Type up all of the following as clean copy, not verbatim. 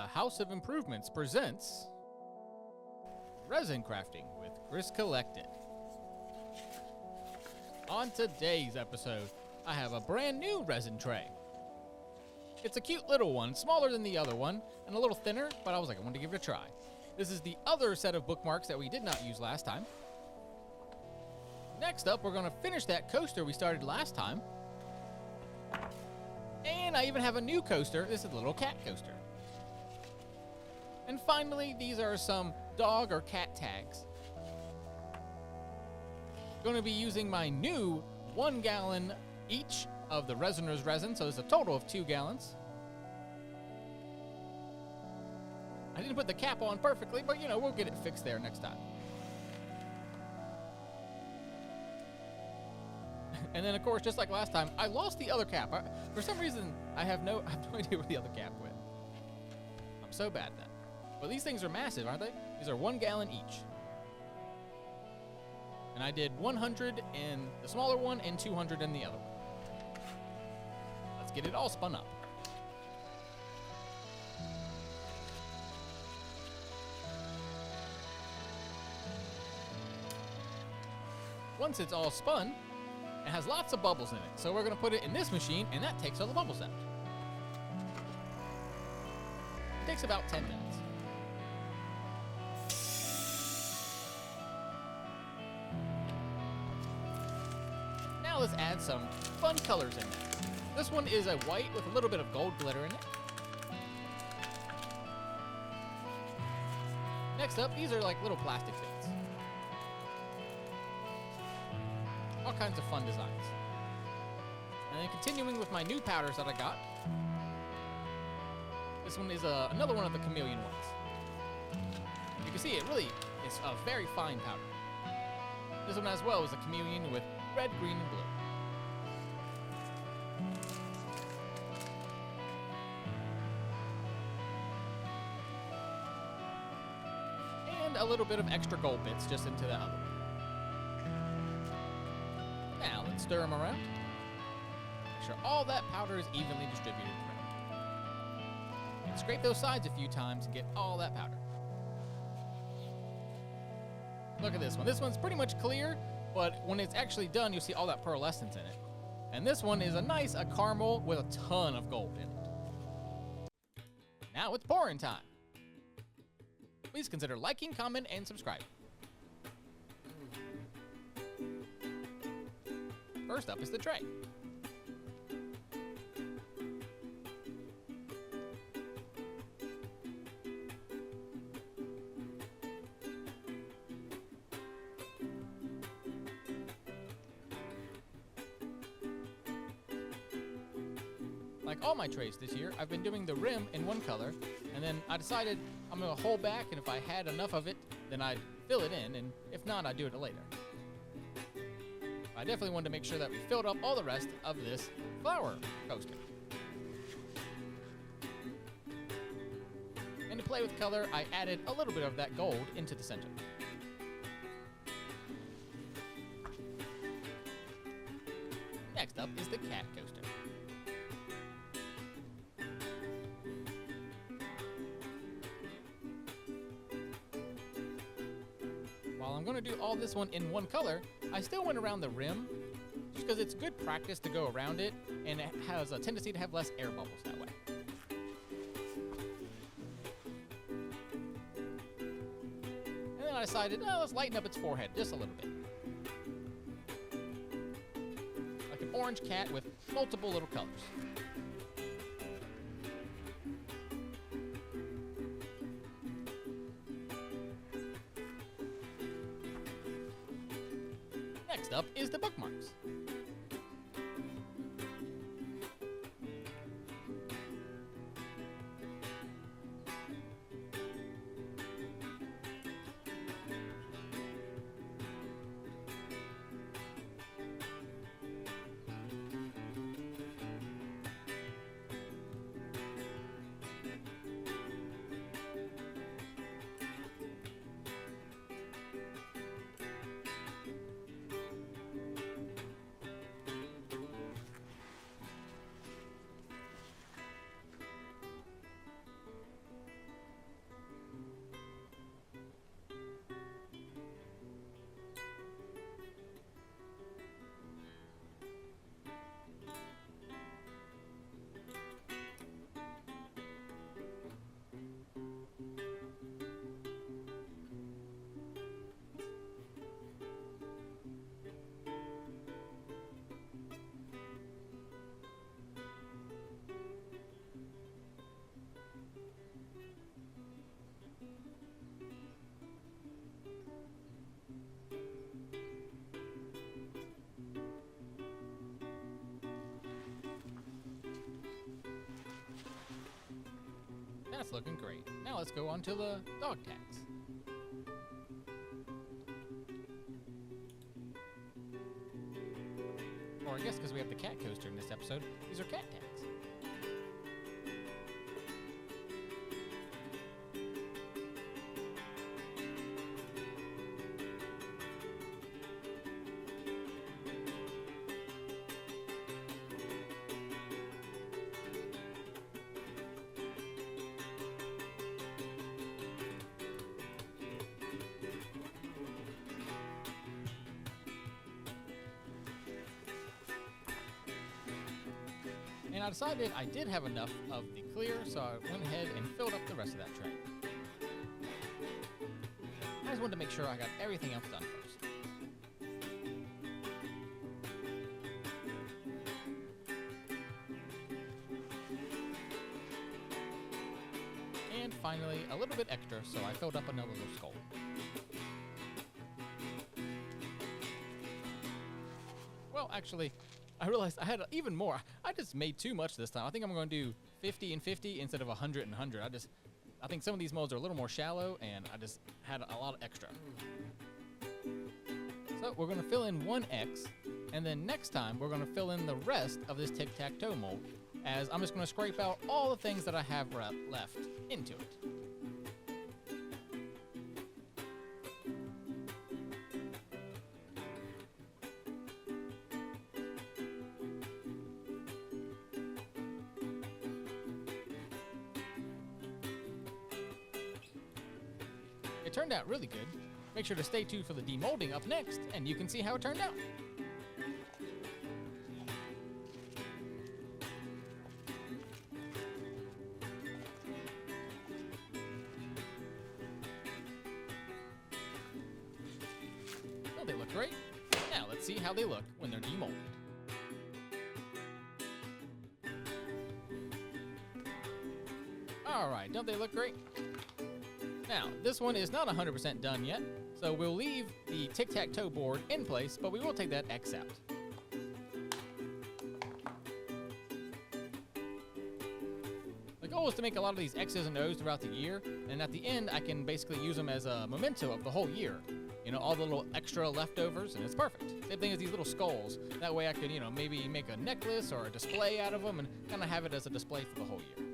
The House of Improvements presents Resin Crafting with Chris Collected. On today's episode, I have a brand new resin tray. It's a cute little one, smaller than the other one, and a little thinner, but I was like, I wanted to give it a try. This is the other set of bookmarks that we did not use last time. Next up, we're going to finish that coaster we started last time. And I even have a new coaster. This is a little cat coaster. And finally, these are some dog or cat tags. Going to be using my new 1 gallon each of the resiners resin, so there's a total of 2 gallons. I didn't put the cap on perfectly, but you know, we'll get it fixed there next time. And then, of course, just like last time, I lost the other cap. For some reason, I have no idea where the other cap went. I'm so bad at that. But these things are massive, aren't they? These are 1 gallon each. And I did 100 in the smaller one and 200 in the other one. Let's get it all spun up. Once it's all spun, it has lots of bubbles in it. So we're going to put it in this machine, and that takes all the bubbles out. It takes about 10 minutes. Now let's add some fun colors in there. This one is a white with a little bit of gold glitter in it. Next up, these are like little plastic bits. All kinds of fun designs. And then continuing with my new powders that I got. This one is another one of the chameleon ones. You can see it really is a very fine powder. This one as well is a chameleon with red, green, and blue. And a little bit of extra gold bits just into that other one. Now let's stir them around. Make sure all that powder is evenly distributed throughout. And scrape those sides a few times and get all that powder. Look at this one. This one's pretty much clear, but when it's actually done, you'll see all that pearlescence in it. And this one is a caramel with a ton of gold in it. Now it's pouring time. Please consider liking, comment, and subscribing. First up is the tray. Like all my trays this year, I've been doing the rim in one color, and then I decided I'm going to hold back, and if I had enough of it, then I'd fill it in, and if not, I'd do it later. I definitely wanted to make sure that we filled up all the rest of this flower coaster. And to play with color, I added a little bit of that gold into the center. Next up is the cat coaster. While I'm going to do all this one in one color, I still went around the rim just because it's good practice to go around it, and it has a tendency to have less air bubbles that way. And then I decided, let's lighten up its forehead just a little bit. Like an orange cat with multiple little colors. Next up is the bookmarks. That's looking great. Now let's go on to the dog tags. Or I guess because we have the cat coaster in this episode, these are cat tags. And I decided I did have enough of the clear, so I went ahead and filled up the rest of that tray. I just wanted to make sure I got everything else done first. And finally, a little bit extra, so I filled up another little skull. Well, actually, I realized I had even more. I just made too much this time. I think I'm going to do 50 and 50 instead of 100 and 100. I think some of these molds are a little more shallow, and I just had a lot of extra. So we're going to fill in one X, and then next time we're going to fill in the rest of this tic-tac-toe mold, as I'm just going to scrape out all the things that I have left into it. It turned out really good. Make sure to stay tuned for the demolding up next, and you can see how it turned out. Oh, they look great. Now let's see how they look when they're demolded. Alright, don't they look great? Now, this one is not 100% done yet, so we'll leave the tic-tac-toe board in place, but we will take that X out. The goal is to make a lot of these X's and O's throughout the year, and at the end, I can basically use them as a memento of the whole year. You know, all the little extra leftovers, and it's perfect. Same thing as these little skulls. That way I could, maybe make a necklace or a display out of them and kind of have it as a display for the whole year.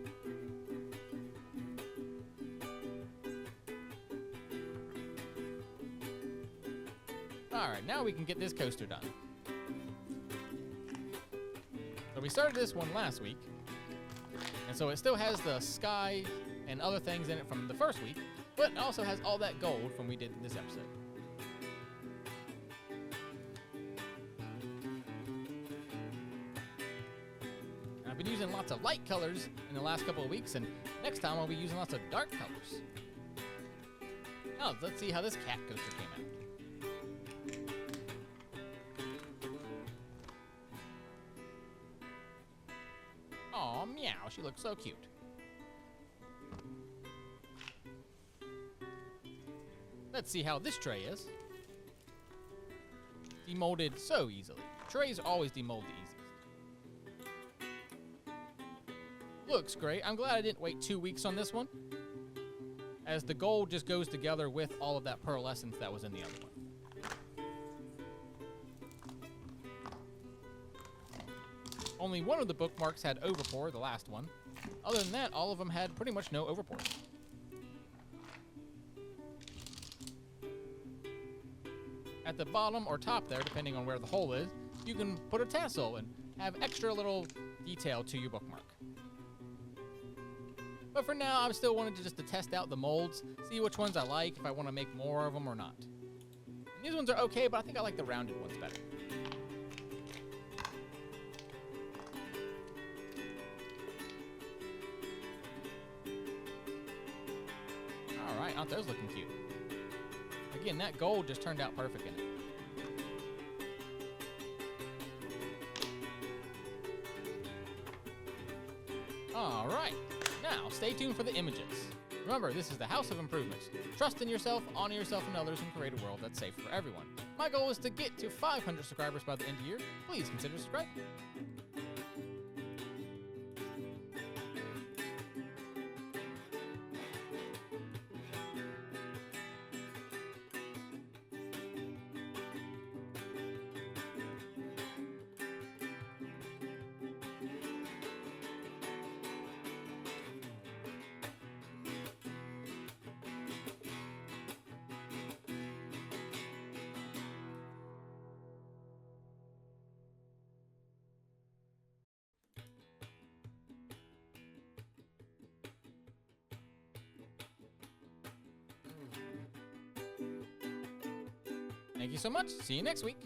Alright, now we can get this coaster done. So we started this one last week, and so it still has the sky and other things in it from the first week, but it also has all that gold from we did in this episode. And I've been using lots of light colors in the last couple of weeks, and next time I'll be using lots of dark colors. Now, let's see how this cat coaster came out. Aw, meow, she looks so cute. Let's see how this tray is. Demolded so easily. Trays always demold the easiest. Looks great. I'm glad I didn't wait 2 weeks on this one, as the gold just goes together with all of that pearlescence that was in the other one. Only one of the bookmarks had overpour, the last one. Other than that, all of them had pretty much no overpour. At the bottom or top there, depending on where the hole is, you can put a tassel and have extra little detail to your bookmark. But for now, I still wanted to test out the molds, see which ones I like, if I want to make more of them or not. And these ones are okay, but I think I like the rounded ones better. Alright, aren't those looking cute? Again, that gold just turned out perfect in it. Alright, now stay tuned for the images. Remember, this is the House of Improvements. Trust in yourself, honor yourself and others, and create a world that's safe for everyone. My goal is to get to 500 subscribers by the end of the year. Please consider subscribing. Thank you so much. See you next week.